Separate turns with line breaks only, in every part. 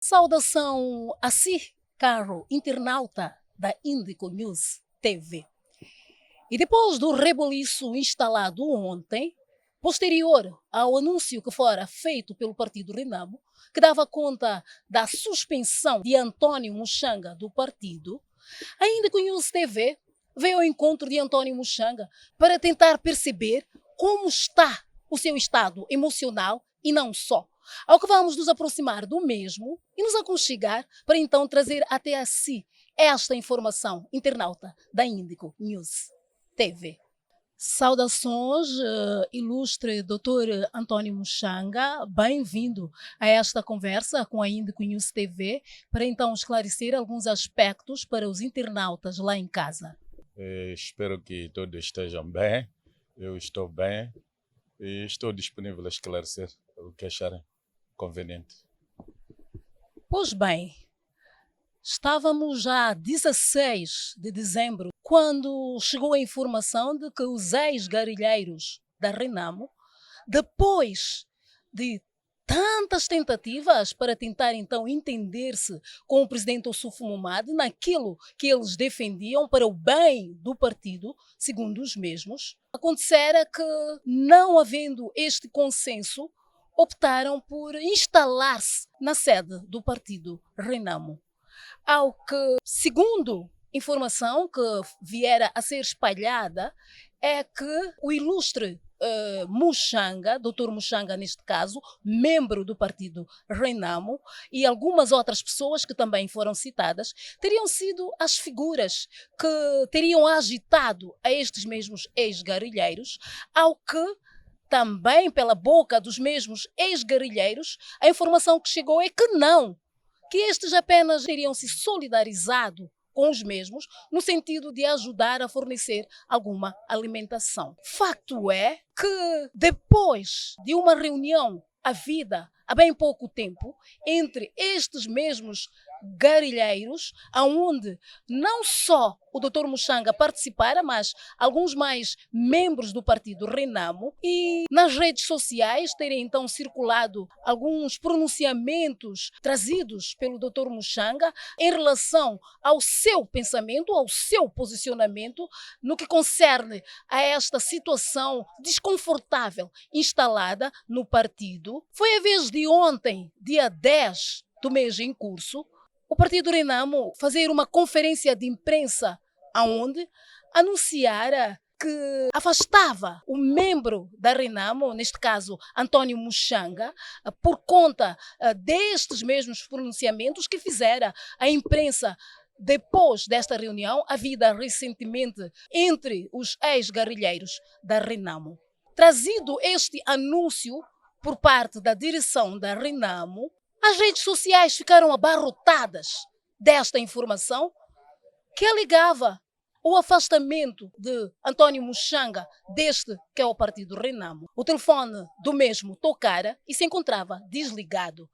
Saudação a si, caro internauta da Índico News TV. E depois do reboliço instalado ontem, posterior ao anúncio que fora feito pelo partido Renamo, que dava conta da suspensão de António Muxanga do partido, a Índico News TV veio ao encontro de António Muxanga para tentar perceber como está o seu estado emocional e não só. Ao que vamos nos aproximar do mesmo e nos aconchegar para então trazer até a si esta informação, internauta da Índico News TV. Saudações, ilustre Dr. António Muxanga, bem-vindo a esta conversa com a Índico News TV para então esclarecer alguns aspectos para os internautas lá em casa.
Espero que todos estejam bem, eu estou bem e estou disponível a esclarecer o que acharem conveniente.
Pois bem, estávamos já 16 de dezembro quando chegou a informação de que os ex-guerrilheiros da Renamo, depois de tantas tentativas para tentar então entender-se com o presidente Ossufo Momade naquilo que eles defendiam para o bem do partido, segundo os mesmos, acontecera que, não havendo este consenso, optaram por instalar-se na sede do partido Renamo. Ao que, segundo informação que viera a ser espalhada, é que o ilustre Muxanga, Dr. Muxanga neste caso, membro do partido Renamo, e algumas outras pessoas que também foram citadas, teriam sido as figuras que teriam agitado a estes mesmos ex-guerrilheiros, ao que também pela boca dos mesmos ex-guerrilheiros, a informação que chegou é que não, que estes apenas teriam se solidarizado com os mesmos, no sentido de ajudar a fornecer alguma alimentação. Facto é que, depois de uma reunião havida há bem pouco tempo entre estes mesmos guerrilheiros, aonde não só o Dr. Muxanga participara, mas alguns mais membros do partido Renamo, e nas redes sociais terem então circulado alguns pronunciamentos trazidos pelo Dr. Muxanga em relação ao seu pensamento, ao seu posicionamento no que concerne a esta situação desconfortável instalada no partido. Foi a vez de ontem, dia 10 do mês em curso, o partido Renamo fazer uma conferência de imprensa onde anunciara que afastava o membro da Renamo, neste caso António Muxanga, por conta destes mesmos pronunciamentos que fizera a imprensa depois desta reunião, havida recentemente entre os ex-guerrilheiros da Renamo. Trazido este anúncio por parte da direção da Renamo, as redes sociais ficaram abarrotadas desta informação que alegava o afastamento de António Muxanga deste que é o partido Renamo. O telefone do mesmo tocara e se encontrava desligado.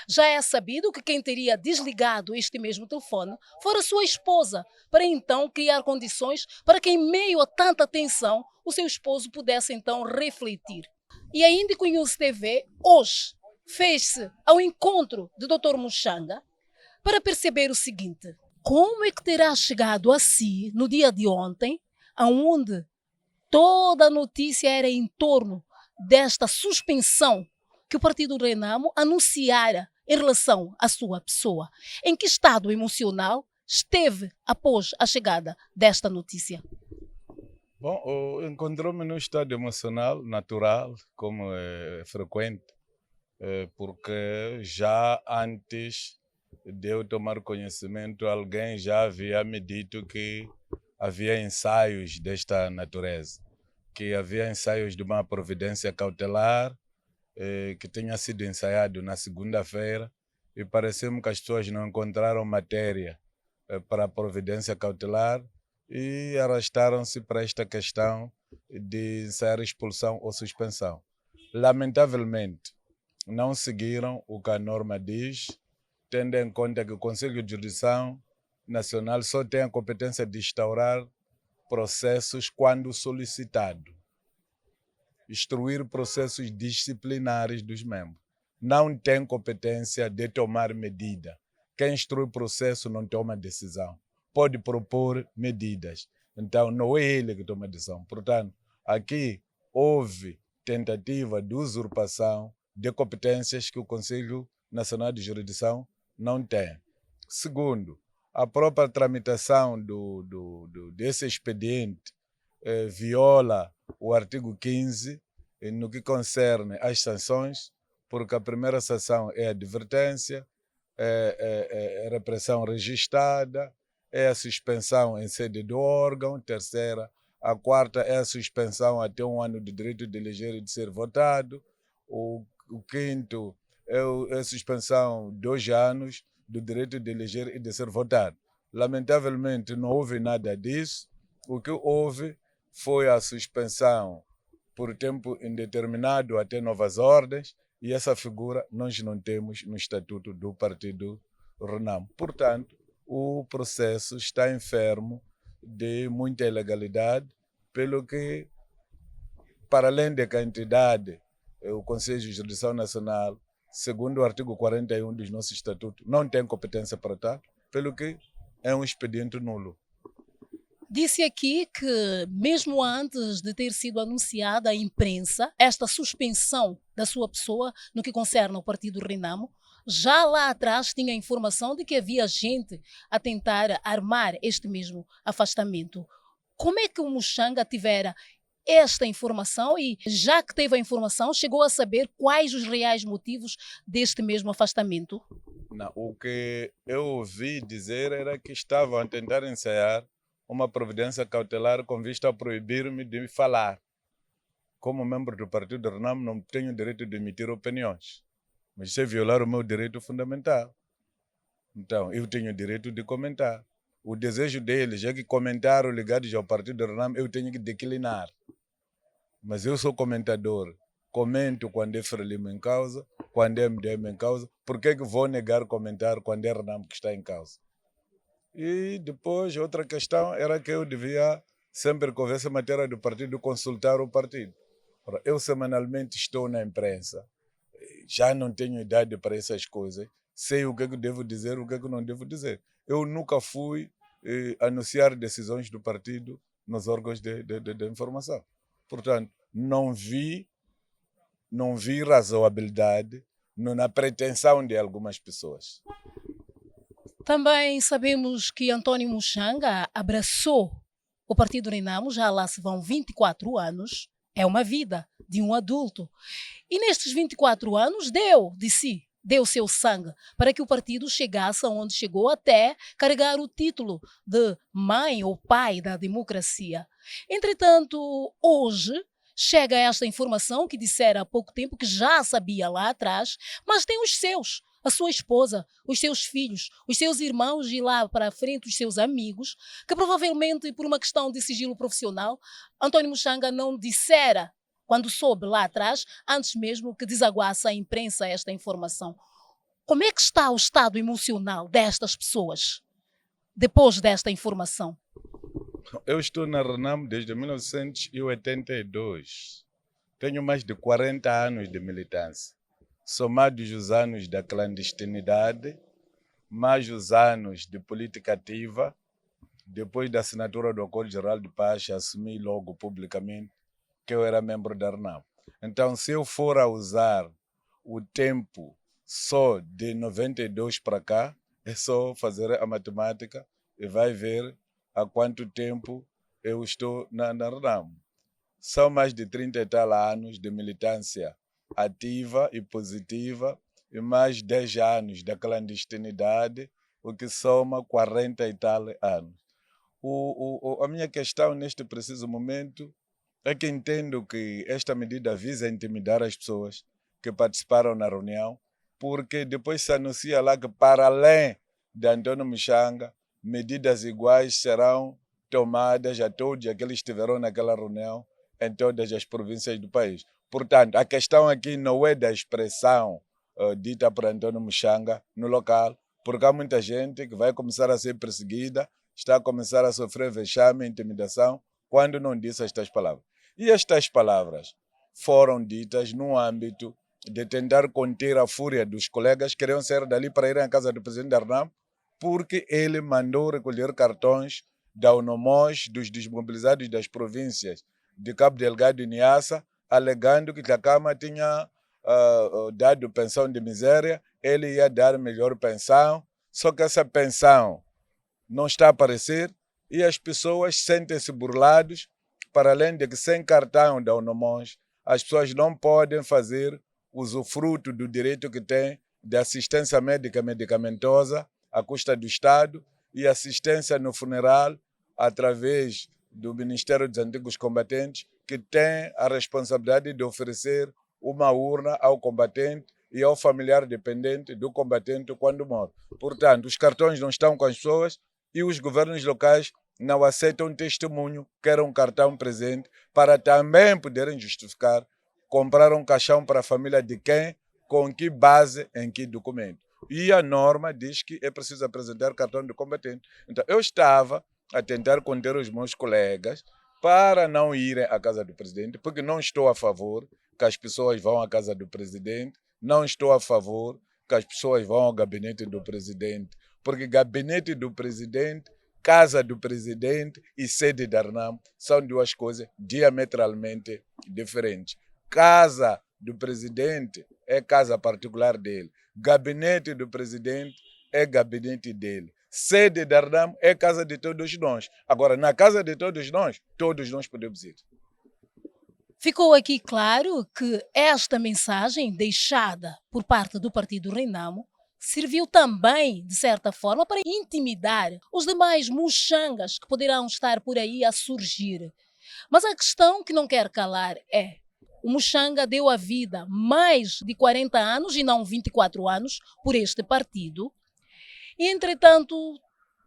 Já é sabido que quem teria desligado este mesmo telefone fora sua esposa, para então criar condições para que, em meio a tanta tensão, o seu esposo pudesse então refletir. E a Índico News TV hoje fez-se ao encontro do Dr. Muxanga para perceber o seguinte: como é que terá chegado a si no dia de ontem, aonde toda a notícia era em torno desta suspensão que o partido Renamo anunciara em relação à sua pessoa? Em que estado emocional esteve após a chegada desta notícia?
Bom, encontrou-me num estado emocional natural, como é frequente, porque já antes de eu tomar conhecimento, alguém já havia me dito que havia ensaios desta natureza, que havia ensaios de uma providência cautelar que tinha sido ensaiado na segunda-feira e pareceu-me que as pessoas não encontraram matéria para a providência cautelar e arrastaram-se para esta questão de ensaiar expulsão ou suspensão. Lamentavelmente, não seguiram o que a norma diz, tendo em conta que o Conselho de Jurisdição Nacional só tem a competência de instaurar processos quando solicitado, instruir processos disciplinares dos membros. não tem competência de tomar medida. Quem instrui o processo não toma decisão. Pode propor medidas. Então, não é ele que toma decisão. Portanto, aqui houve tentativa de usurpação de competências que o Conselho Nacional de Jurisdição não tem. Segundo, a própria tramitação desse expediente viola o artigo 15 no que concerne às sanções, porque a primeira sanção é a advertência, é repressão registrada, é a suspensão em sede do órgão, terceira. A quarta é a suspensão até 1 ano de direito de eleger e de ser votado. O quinto é a suspensão 2 anos do direito de eleger e de ser votado. Lamentavelmente não houve nada disso. O que houve foi a suspensão por tempo indeterminado até novas ordens, e essa figura nós não temos no Estatuto do Partido Renamo. Portanto, o processo está enfermo de muita ilegalidade, pelo que, para além da quantidade, o Conselho de Jurisdição Nacional, segundo o artigo 41 do nosso Estatuto, não tem competência para tal, pelo que é um expediente nulo.
Disse aqui que, mesmo antes de ter sido anunciada à imprensa esta suspensão da sua pessoa no que concerne ao Partido Renamo, já lá atrás tinha informação de que havia gente a tentar armar este mesmo afastamento. Como é que o Muxanga tivera esta informação e, já que teve a informação, chegou a saber quais os reais motivos deste mesmo afastamento?
Não, o que eu ouvi dizer era que estavam a tentar ensaiar uma providência cautelar com vista a proibir-me de falar. Como membro do Partido Renamo, não tenho direito de emitir opiniões, mas isso é violar o meu direito fundamental. Então, eu tenho direito de comentar. O desejo deles é que comentaram ligados ao Partido Renamo, eu tenho que declinar. Mas eu sou comentador. Comento quando é Frelimo em causa, quando é MDM em causa. Por que vou negar comentar quando é Renamo que está em causa? E depois, outra questão era que eu devia, sempre que houvesse matéria do partido, consultar o partido. Ora, eu semanalmente estou na imprensa, já não tenho idade para essas coisas, sei o que é que devo dizer, o que é que não devo dizer. Eu nunca fui anunciar decisões do partido nos órgãos de informação. Portanto, não vi razoabilidade na pretensão de algumas pessoas.
Também sabemos que António Muxanga abraçou o Partido Renamo, já lá se vão 24 anos, é uma vida de um adulto. E nestes 24 anos deu de si, deu seu sangue para que o partido chegasse aonde chegou, até carregar o título de mãe ou pai da democracia. Entretanto, hoje chega esta informação que dissera há pouco tempo que já sabia lá atrás, mas tem os seus, a sua esposa, os seus filhos, os seus irmãos e lá para a frente os seus amigos, que provavelmente por uma questão de sigilo profissional, António Muxanga não dissera quando soube lá atrás, antes mesmo que desaguasse à imprensa esta informação. Como é que está o estado emocional destas pessoas depois desta informação?
Eu estou na Renamo desde 1982. Tenho mais de 40 anos de militância. Somados os anos da clandestinidade, mais os anos de política ativa, depois da assinatura do Acordo Geral de Paz, assumi logo publicamente que eu era membro da Renamo. Então, se eu for a usar o tempo só de 92 para cá, é só fazer a matemática e vai ver há quanto tempo eu estou na Renamo. São mais de 30 e tal anos de militância ativa e positiva e mais 10 anos da clandestinidade, o que soma 40 e tal anos. A minha questão neste preciso momento é que entendo que esta medida visa intimidar as pessoas que participaram na reunião, porque depois se anuncia lá que, para além de António Muxanga, medidas iguais serão tomadas a todos aqueles que estiveram naquela reunião em todas as províncias do país. Portanto, a questão aqui não é da expressão dita por António Muxanga no local, porque há muita gente que vai começar a ser perseguida, está a começar a sofrer vexame, intimidação, quando não disse estas palavras. E estas palavras foram ditas num âmbito de tentar conter a fúria dos colegas que queriam sair dali para ir à casa do presidente da RNAM, porque ele mandou recolher cartões da UNOMOS, dos desmobilizados das províncias de Cabo Delgado e Niassa, alegando que Tlacama tinha dado pensão de miséria, ele ia dar melhor pensão, só que essa pensão não está a aparecer e as pessoas sentem-se burlados, para além de que sem cartão da UNOMOS, as pessoas não podem fazer usufruto do direito que têm de assistência médica medicamentosa à custa do Estado e assistência no funeral através do Ministério dos Antigos Combatentes, que tem a responsabilidade de oferecer uma urna ao combatente e ao familiar dependente do combatente quando morre. Portanto, os cartões não estão com as pessoas e os governos locais não aceitam testemunho, que era um cartão presente, para também poderem justificar comprar um caixão para a família de quem, com que base, em que documento. E a norma diz que é preciso apresentar cartão de combatente. Então, eu estava a tentar conter os meus colegas para não irem à casa do presidente, porque não estou a favor que as pessoas vão à casa do presidente, não estou a favor que as pessoas vão ao gabinete do presidente, porque gabinete do presidente, casa do presidente e sede da RNAM são duas coisas diametralmente diferentes. Casa do presidente é casa particular dele. Gabinete do presidente é gabinete dele. Sede da RNAM é casa de todos nós. Agora, na casa de todos nós podemos ir.
Ficou aqui claro que esta mensagem deixada por parte do partido Renamo serviu também, de certa forma, para intimidar os demais muxangas que poderão estar por aí a surgir. Mas a questão que não quer calar é: o Muxanga deu a vida mais de 40 anos e não 24 anos por este partido. E, entretanto,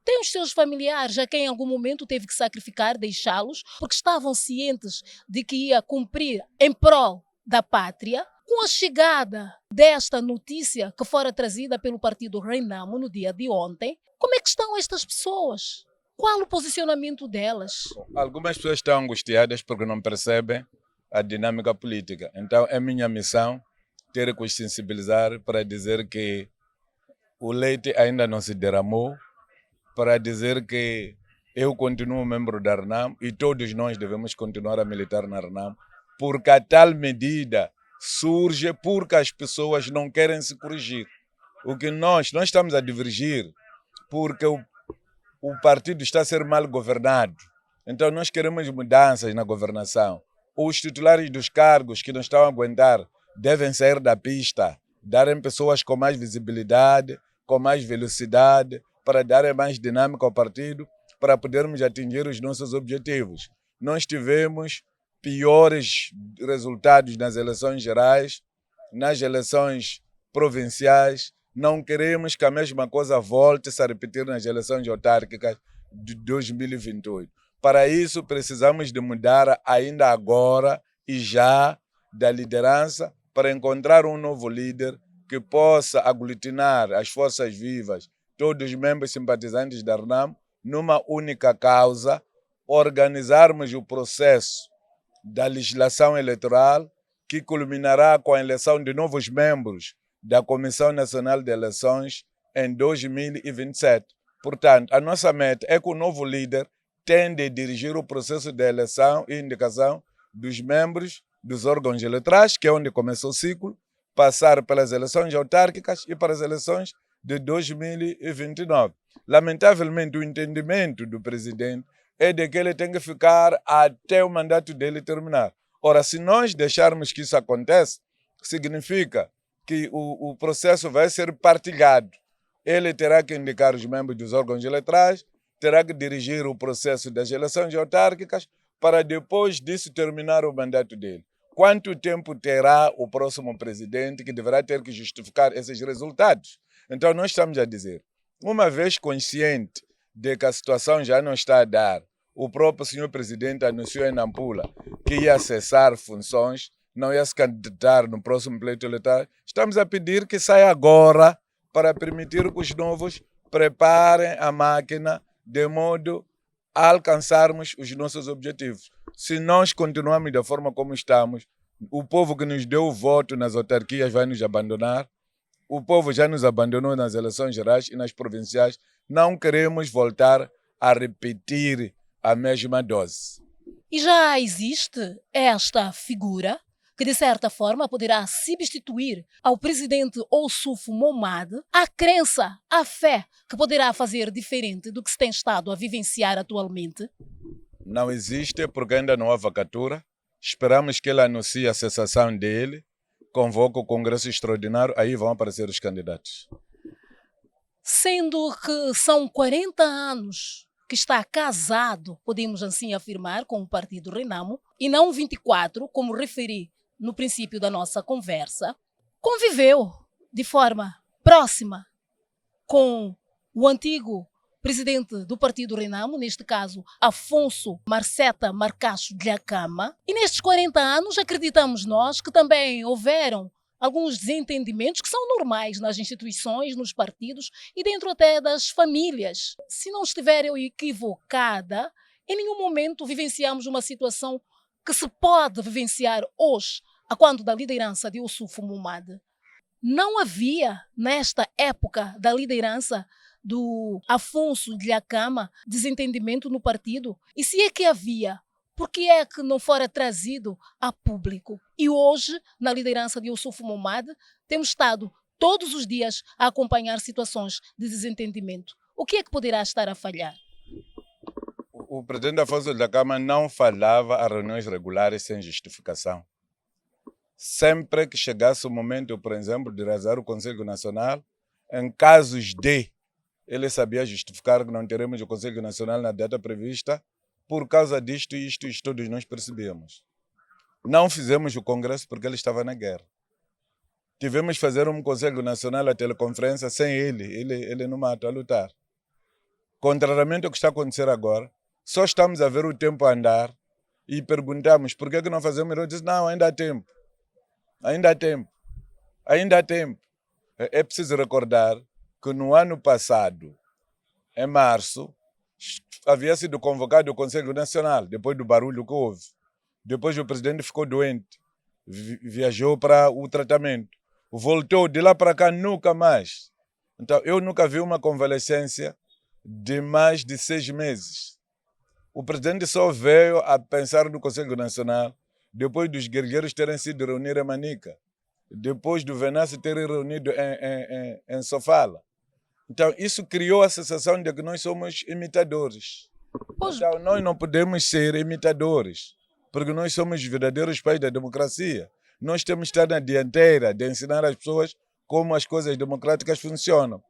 tem os seus familiares a quem em algum momento teve que sacrificar, deixá-los, porque estavam cientes de que ia cumprir em prol da pátria. Com a chegada desta notícia que fora trazida pelo partido Renamo no dia de ontem, como é que estão estas pessoas? Qual o posicionamento delas?
Algumas pessoas estão angustiadas porque não percebem a dinâmica política. Então, é minha missão ter que os sensibilizar para dizer que o leite ainda não se derramou, para dizer que eu continuo membro da RNAM e todos nós devemos continuar a militar na RNAM, porque a tal medida surge porque as pessoas não querem se corrigir. O que nós estamos a divergir porque o partido está a ser mal governado. Então nós queremos mudanças na governação. Os titulares dos cargos que não estão a aguentar devem sair da pista, darem pessoas com mais visibilidade, com mais velocidade, para darem mais dinâmica ao partido, para podermos atingir os nossos objetivos. Nós tivemos piores resultados nas eleições gerais, nas eleições provinciais. Não queremos que a mesma coisa volte-se a repetir nas eleições autárquicas de 2028. Para isso, precisamos de mudar ainda agora e já da liderança para encontrar um novo líder que possa aglutinar as forças vivas, todos os membros simpatizantes da RNAM, numa única causa, organizarmos o processo da legislação eleitoral que culminará com a eleição de novos membros da Comissão Nacional de Eleições em 2027. Portanto, a nossa meta é que o novo líder tende a dirigir o processo de eleição e indicação dos membros dos órgãos eleitorais, que é onde começou o ciclo, passar pelas eleições autárquicas e para as eleições de 2029. Lamentavelmente, o entendimento do presidente é de que ele tem que ficar até o mandato dele terminar. Ora, se nós deixarmos que isso aconteça, significa que o processo vai ser partilhado. Ele terá que indicar os membros dos órgãos eleitorais, terá que dirigir o processo das eleições autárquicas para depois disso terminar o mandato dele. Quanto tempo terá o próximo presidente que deverá ter que justificar esses resultados? Então nós estamos a dizer, uma vez consciente de que a situação já não está a dar, o próprio senhor presidente anunciou em Nampula que ia cessar funções, não ia se candidatar no próximo pleito eleitoral. Estamos a pedir que saia agora para permitir que os novos preparem a máquina de modo a alcançarmos os nossos objetivos. Se nós continuarmos da forma como estamos, O povo que nos deu o voto nas autarquias vai nos abandonar. O povo já nos abandonou nas eleições gerais e nas provinciais. Não queremos voltar a repetir a mesma dose.
E já existe esta figura que, de certa forma, poderá substituir ao presidente Oussoufou Momade. A crença, a fé que poderá fazer diferente do que se tem estado a vivenciar atualmente?
Não existe porque ainda não há vacatura. Esperamos que ele anuncie a cessação dele, convoque o Congresso Extraordinário, aí vão aparecer os candidatos.
Sendo que são 40 anos que está casado, podemos assim afirmar, com o partido Renamo, e não 24, como referi no princípio da nossa conversa, conviveu de forma próxima com o antigo presidente do partido Renamo, neste caso Afonso Marceta Marcacho Dhlakama. E nestes 40 anos acreditamos nós que também houveram alguns desentendimentos que são normais nas instituições, nos partidos e dentro até das famílias. Se não estiver eu equivocada, em nenhum momento vivenciamos uma situação que se pode vivenciar hoje, a quando da liderança de Oussoufou Momade. Não havia, nesta época da liderança do Afonso Dhlakama, desentendimento no partido? E se é que havia, por que é que não fora trazido a público? E hoje, na liderança de Oussoufou Momade, temos estado todos os dias a acompanhar situações de desentendimento. O que é que poderá estar a falhar?
O presidente Afonso Dhlakama não falava a reuniões regulares sem justificação. Sempre que chegasse o momento, por exemplo, de realizar o Conselho Nacional, em casos de ele sabia justificar que não teremos o Conselho Nacional na data prevista, por causa disto e isto todos nós percebemos. Não fizemos o Congresso porque ele estava na guerra. Tivemos que fazer um Conselho Nacional à teleconferência sem ele no mato a lutar. Contrariamente ao que está a acontecer agora, só estamos a ver o tempo a andar e perguntamos por que não fazemos. Eu disse, não, ainda há tempo. Ainda há tempo. Ainda há tempo. É preciso recordar que no ano passado, em março, havia sido convocado o Conselho Nacional, depois do barulho que houve. Depois o presidente ficou doente, viajou para o tratamento. Voltou de lá para cá nunca mais. Então, eu nunca vi uma convalescência de mais de 6 meses. O presidente só veio a pensar no Conselho Nacional depois dos guerrilheiros terem sido reunidos em Manica, depois do Venâncio terem reunido em Sofala. Então, isso criou a sensação de que nós somos imitadores. Então, nós não podemos ser imitadores, porque nós somos verdadeiros pais da democracia. Nós temos que estar na dianteira de ensinar às pessoas como as coisas democráticas funcionam.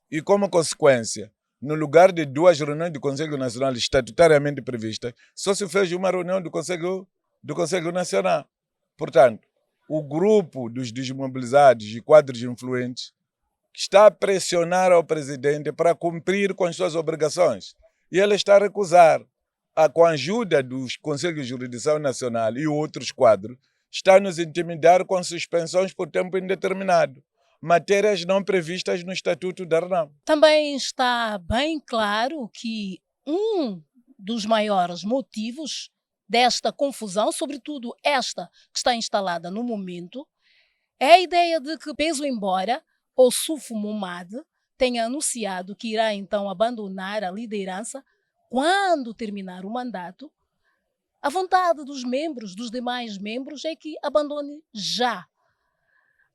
E, como consequência, no lugar de 2 reuniões do Conselho Nacional estatutariamente previstas, só se fez uma reunião do Conselho Nacional. Portanto, o grupo dos desmobilizados e quadros influentes está a pressionar ao presidente para cumprir com as suas obrigações. E ele está a recusar. Com a ajuda dos Conselhos de Jurisdição Nacional e outros quadros, está a nos intimidar com suspensões por tempo indeterminado. Matérias não previstas no Estatuto da Renamo.
Também está bem claro que um dos maiores motivos desta confusão, sobretudo esta que está instalada no momento, é a ideia de que, peso embora, Oussoufou Momade tenha anunciado que irá então abandonar a liderança quando terminar o mandato, a vontade dos membros, dos demais membros, é que abandone já.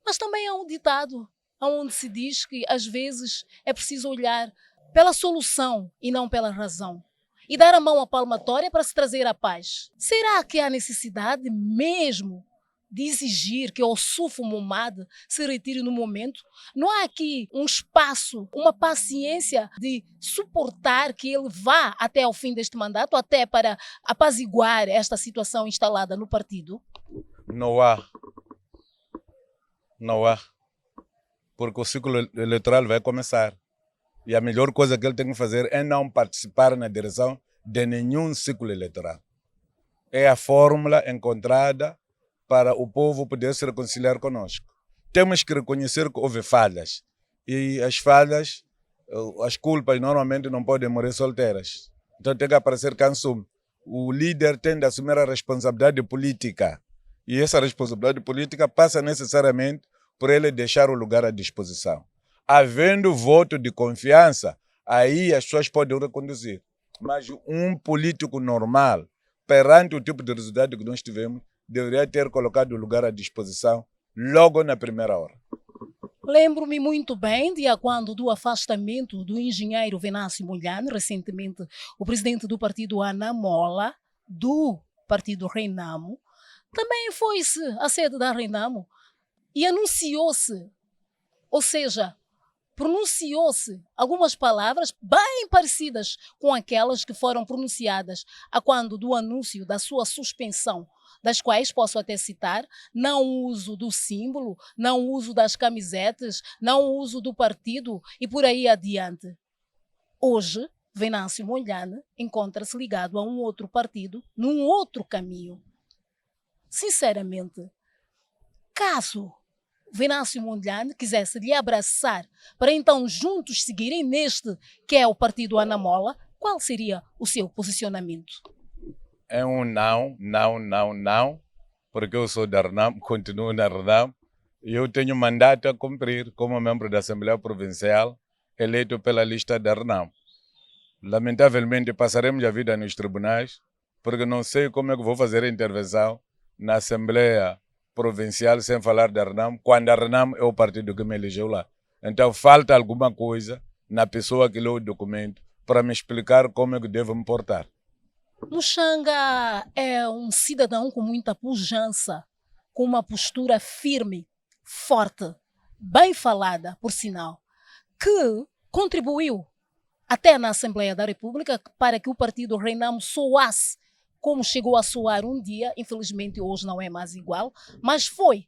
Mas também há um ditado onde se diz que às vezes é preciso olhar pela solução e não pela razão. E dar a mão à palmatória para se trazer a paz. Será que há necessidade mesmo de exigir que Oussoufou Momade se retire no momento? Não há aqui um espaço, uma paciência de suportar que ele vá até ao fim deste mandato, até para apaziguar esta situação instalada no partido?
Não há. Não há. Porque o ciclo eleitoral vai começar. E a melhor coisa que ele tem que fazer é não participar na direção de nenhum ciclo eleitoral. É a fórmula encontrada para o povo poder se reconciliar conosco. Temos que reconhecer que houve falhas. E as falhas, as culpas normalmente não podem morrer solteiras. Então tem que aparecer quem assume. O líder tem de assumir a responsabilidade política E essa responsabilidade política passa necessariamente por ele deixar o lugar à disposição. Havendo voto de confiança, aí as pessoas podem reconduzir. Mas um político normal, perante o tipo de resultado que nós tivemos, deveria ter colocado o lugar à disposição logo na primeira hora.
Lembro-me muito bem de quando do afastamento do engenheiro Venâncio Mondlane, recentemente o presidente do partido Anamola, do partido Renamo, também foi-se à sede da Renamo e anunciou-se, ou seja, pronunciou-se algumas palavras bem parecidas com aquelas que foram pronunciadas a quando do anúncio da sua suspensão, das quais posso até citar: não uso do símbolo, não uso das camisetas, não uso do partido e por aí adiante. Hoje, Venâncio Mondlane encontra-se ligado a um outro partido, num outro caminho. Sinceramente, caso Venâncio Mondlane quisesse lhe abraçar para então juntos seguirem neste que é o partido Anamola, qual seria o seu posicionamento?
É um não, não, não, não, porque eu sou da RENAM, continuo na RENAM e eu tenho mandato a cumprir como membro da Assembleia Provincial eleito pela lista da RENAM. Lamentavelmente passaremos a vida nos tribunais porque não sei como é que vou fazer a intervenção na Assembleia Provincial sem falar da RENAM, quando a RENAM é o partido que me elegeu lá. Então falta alguma coisa na pessoa que leu o documento para me explicar como é que devo me portar.
Muxanga é um cidadão com muita pujança, com uma postura firme, forte, bem falada, por sinal, que contribuiu até na Assembleia da República para que o partido Renamo soasse como chegou a soar um dia. Infelizmente hoje não é mais igual, mas foi.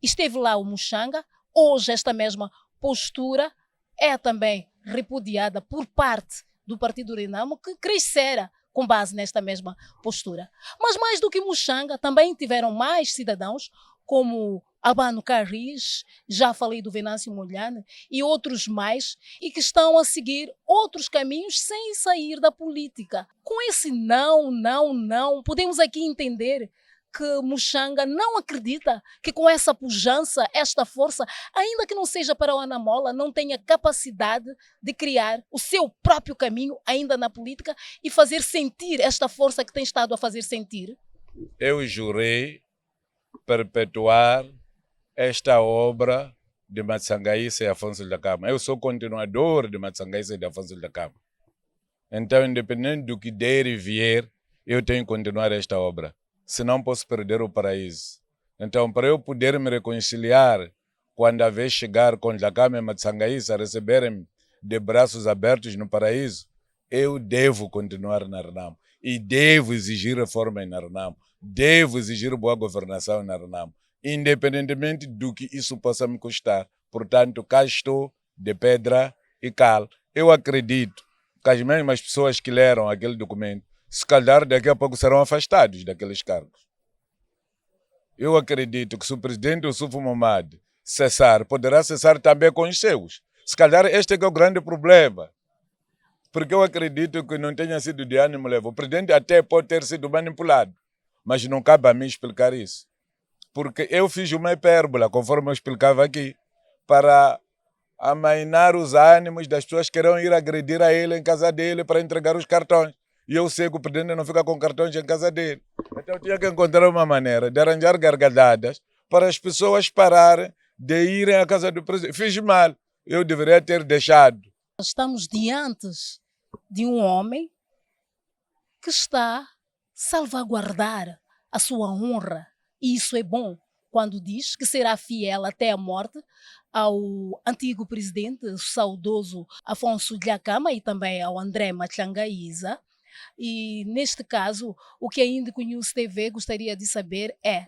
Esteve lá o Muxanga, hoje esta mesma postura é também repudiada por parte do partido Renamo, que crescera com base nesta mesma postura. Mas mais do que Muxanga, também tiveram mais cidadãos, como Albano Carris, já falei do Venâncio Mondlane, e outros mais, e que estão a seguir outros caminhos sem sair da política. Com esse não, não, não, podemos aqui entender que Muxanga não acredita que com essa pujança, esta força, ainda que não seja para o Anamola, não tenha capacidade de criar o seu próprio caminho ainda na política e fazer sentir esta força que tem estado a fazer sentir?
Eu jurei perpetuar esta obra de Matsangaíça e Afonso da Cama. Eu sou continuador de Matsangaíça e Afonso da Cama. Então, independente do que der e vier, eu tenho que continuar esta obra. Senão posso perder o paraíso. Então, para eu poder me reconciliar quando a vez chegar com Dhlakama e Matsangaíça a receberem de braços abertos no paraíso, eu devo continuar na RENAM. E devo exigir reforma na RENAM. Devo exigir boa governação na RENAM. Independentemente do que isso possa me custar. Portanto, cá estou, de pedra e cal. Eu acredito que as mesmas pessoas que leram aquele documento, se calhar daqui a pouco serão afastados daqueles cargos. Eu acredito que se o presidente Ossufo Momad cessar, poderá cessar também com os seus. Se calhar este é que é o grande problema. Porque eu acredito que não tenha sido de ânimo leve. O presidente até pode ter sido manipulado, mas não cabe a mim explicar isso. Porque eu fiz uma hipérbole, conforme eu explicava aqui, para amainar os ânimos das pessoas que querem ir agredir a ele em casa dele para entregar os cartões. E eu sei que o presidente não fica com cartões em casa dele. Então eu tinha que encontrar uma maneira de arranjar gargalhadas para as pessoas pararem de irem à casa do presidente. Fiz mal, eu deveria ter deixado.
Estamos diante de um homem que está a salvaguardar a sua honra. E isso é bom quando diz que será fiel até a morte ao antigo presidente, o saudoso Afonso Dhlakama, e também ao André Matsangaíza. E neste caso, o que a Indico News TV gostaria de saber é: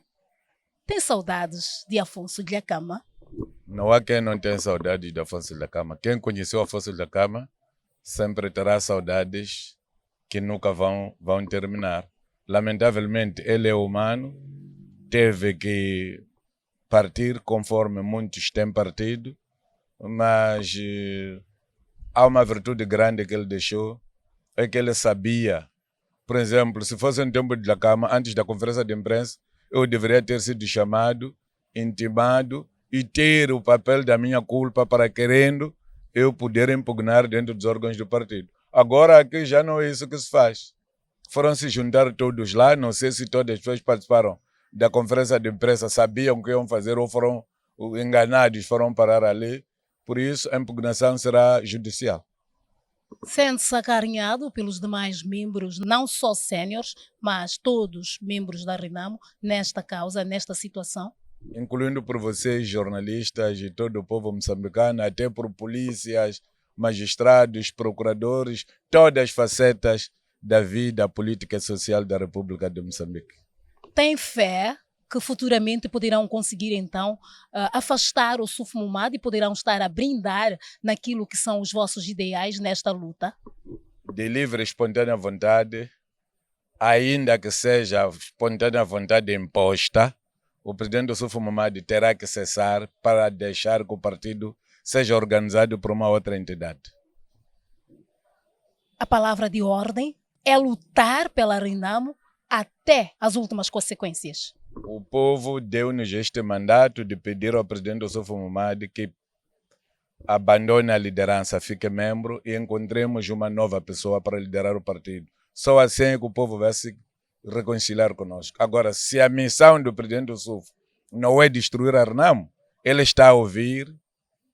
tem saudades de Afonso Dhlakama?
Não há quem não tenha saudades de Afonso Dhlakama. Quem conheceu Afonso Dhlakama sempre terá saudades que nunca vão terminar. Lamentavelmente, ele é humano, teve que partir conforme muitos têm partido, mas há uma virtude grande que ele deixou, é que ele sabia. Por exemplo, se fosse um tempo de Dhlakama, antes da conferência de imprensa, eu deveria ter sido chamado, intimado e ter o papel da minha culpa para querendo eu poder impugnar dentro dos órgãos do partido. Agora aqui já não é isso que se faz. Foram se juntar todos lá, não sei se todas as pessoas participaram da conferência de imprensa, sabiam o que iam fazer ou foram enganados, foram parar ali. Por isso, a impugnação será judicial.
Sente-se acarinhado pelos demais membros, não só séniores, mas todos membros da Renamo, nesta causa, nesta situação?
Incluindo por vocês, jornalistas e todo o povo moçambicano, até por polícias, magistrados, procuradores, todas as facetas da vida política e social da República de Moçambique.
Tem fé que futuramente poderão conseguir, então, afastar o Suf Momad e poderão estar a brindar naquilo que são os vossos ideais nesta luta?
De livre e espontânea vontade, ainda que seja espontânea vontade imposta, o presidente do Suf Momad terá que cessar para deixar que o partido seja organizado por uma outra entidade.
A palavra de ordem é lutar pela Renamo até as últimas consequências.
O povo deu-nos este mandato de pedir ao presidente do Suf Momad que abandone a liderança, fique membro e encontremos uma nova pessoa para liderar o partido. Só assim é que o povo vai se reconciliar conosco. Agora, se a missão do presidente do Suf não é destruir a Renamo, ele está a ouvir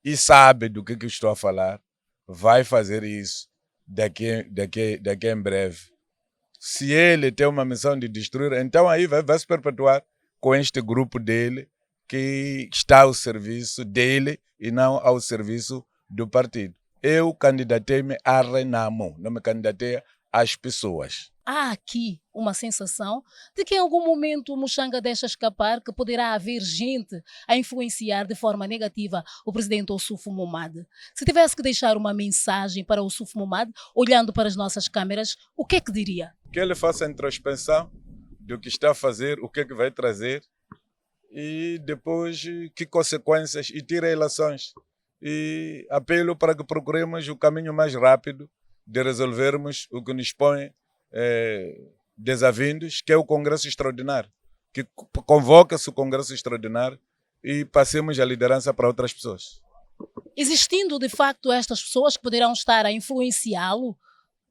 e sabe do que estou a falar, vai fazer isso daqui em breve. Se ele tem uma missão de destruir, então aí vai se perpetuar com este grupo dele que está ao serviço dele e não ao serviço do partido. Eu candidatei-me à Renamo, não me candidatei às pessoas.
Há aqui uma sensação de que em algum momento o Muxanga deixa escapar que poderá haver gente a influenciar de forma negativa o presidente Suf Momad. Se tivesse que deixar uma mensagem para o Suf Momad, olhando para as nossas câmeras, o que é que diria?
Que ele faça a introspecção do que está a fazer, o que é que vai trazer e depois que consequências e tire relações. E apelo para que procuremos o caminho mais rápido de resolvermos o que nos põe desavindos, que é o Congresso Extraordinário. Que convoca-se o Congresso Extraordinário e passemos a liderança para outras pessoas.
Existindo de facto estas pessoas que poderão estar a influenciá-lo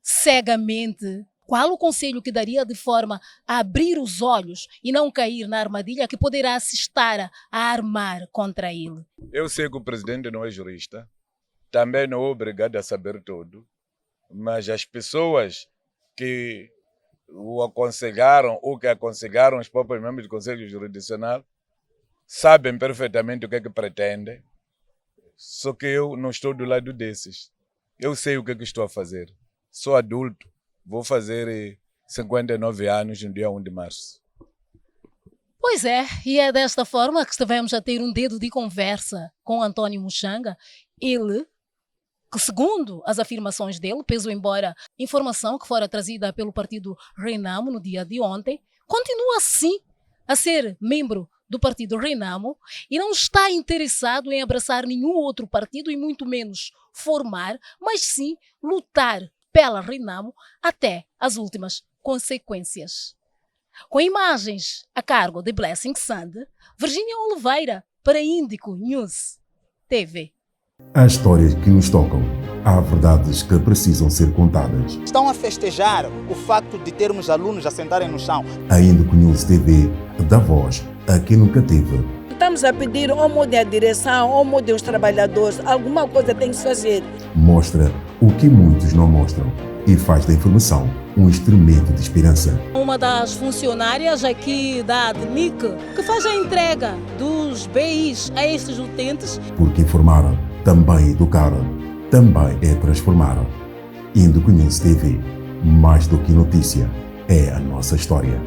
cegamente, qual o conselho que daria de forma a abrir os olhos e não cair na armadilha que poderá se estar a armar contra ele?
Eu sei que o presidente não é jurista, também não é obrigado a saber tudo, mas as pessoas que o aconselharam ou que aconselharam os próprios membros do Conselho Jurisdicional sabem perfeitamente o que é que pretendem, só que eu não estou do lado desses. Eu sei o que é que estou a fazer. Sou adulto, vou fazer 59 anos no dia 1 de março.
Pois é, e é desta forma que estivemos a ter um dedo de conversa com António Muxanga. Ele, que segundo as afirmações dele, peso embora informação que fora trazida pelo partido Renamo no dia de ontem, continua sim a ser membro do partido Renamo e não está interessado em abraçar nenhum outro partido e muito menos formar, mas sim lutar pela Renamo até as últimas consequências. Com imagens a cargo de Blessing Sand, Virgínia Oliveira para Índico News TV.
Há histórias que nos tocam, há verdades que precisam ser contadas.
Estão a festejar o facto de termos alunos a sentarem no chão.
A Índico News TV dá voz a quem nunca teve.
Estamos a pedir ao mude a direção, ao mude os trabalhadores, alguma coisa tem que se fazer.
Mostra o que muitos não mostram e faz da informação um instrumento de esperança.
Uma das funcionárias aqui da ADNIC que faz a entrega dos BIs a estes utentes.
Porque informaram, também educaram, também é transformar. Índico News TV, mais do que notícia, é a nossa história.